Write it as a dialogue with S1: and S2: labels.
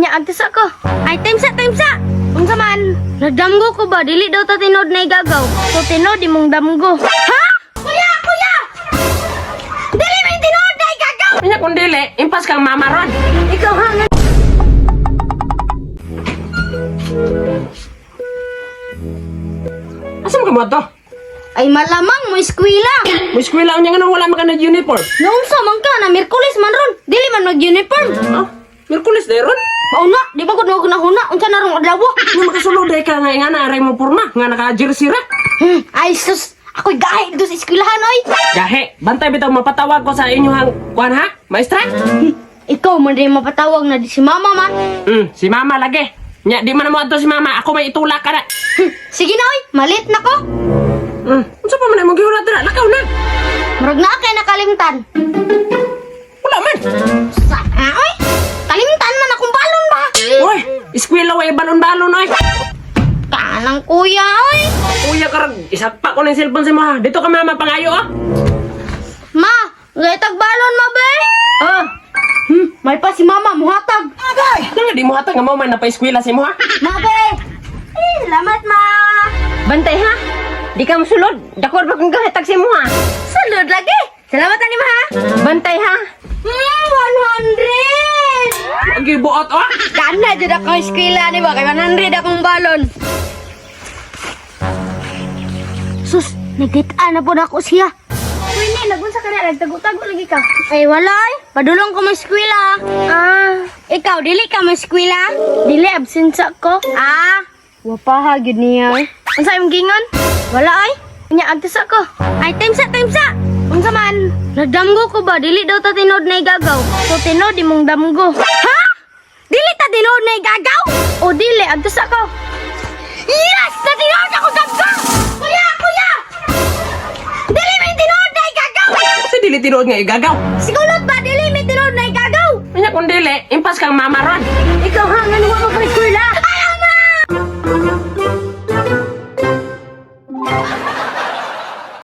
S1: Nya agtis ako. Ay time sa. Unsa man? Nagdamgo ko ba dili daw ta tinod na igagaw. So tinod imong damgo. Ha? Kuya! Dili man tinod na igagaw.
S2: Nya kung dili, impas kang mamaron.
S1: Ikaw ha.
S2: Asa mo ka mo to?
S1: Ay malamang mo eskwela.
S2: Mo eskwela unya nga wala man ka na uniform.
S1: Noong man ka na Miyerkules man ron. Dili man mag-uniform.
S2: Ah, Miyerkules dayron.
S1: Mauna, di ba gud na huna unsa na rong adlaw?
S2: Nga makasulod day ka nga na aray mo purna nga naka-jersey ra.
S1: Ay sus, ako'y gahi dito sa eskwelahan oy.
S2: Gahe, bantay bitaw mapatawag ko sa inyohang kuan ha, maestra?
S1: Ikaw man din mapatawag na di si mama man.
S2: Si mama lagi. Nya di man mo adto si mama, ako may itulak ka na.
S1: Sige na oy, malit na ko.
S2: Unsa pa man imong gihulat dira? Lakaw na.
S1: Murag na kay nakalimtan.
S2: Wala man.
S1: Sa oy, kalimtan man akong balon ba?
S2: Oy, eskwela way balon-balon oy.
S1: Kanang kuya oy.
S2: Kuya karag isagpa ko ng cellphone si mo ha. Dito ka mama pangayo ah.
S1: Ma, gatag balon ma be? May pa si mama muhatag.
S2: Nga di mo hatag nga mo man napa-eskwela si mo ha.
S1: Ma be. Salamat ma.
S3: Bantay ha? Di ka masulod. Dakor ba kung gahatag si mo ha?
S1: Salud lagi. Salamat ani ma ha.
S3: Bantay ha?
S1: 100.
S2: Lagi buot oh.
S1: Kana jud akong eskwela ni ba kay 100 akong balon. Sus, nagitaan na po na ako siya. Uy, ni, nagunsa ka na, nagtago-tago lagi ka. Ay, wala ay. Padulong ko may eskwela. Ikaw, dili ka may eskwela? Dili, absent sa ko. Wapaha, gid niya. Unsa imong gingon? Wala ay. Nya agtis ako. Ay, time sa. Unsa man? Nagdamgo ko ba? Dili daw ta tinod na igagaw. So, tinod imong damgo. Ha? Dili ta tinod na igagaw? O dili, agtis ako. Yes! Na tinod ako damgo! Kuya! Dili may tinod na igagaw!
S2: Kasi dili tinuod nga igagaw.
S1: Sigulot ba? Dili may tinod na igagaw!
S2: Nya kung dili, impas kang mamaron.
S1: Ikaw ha, nga nawa mo kay eskwela.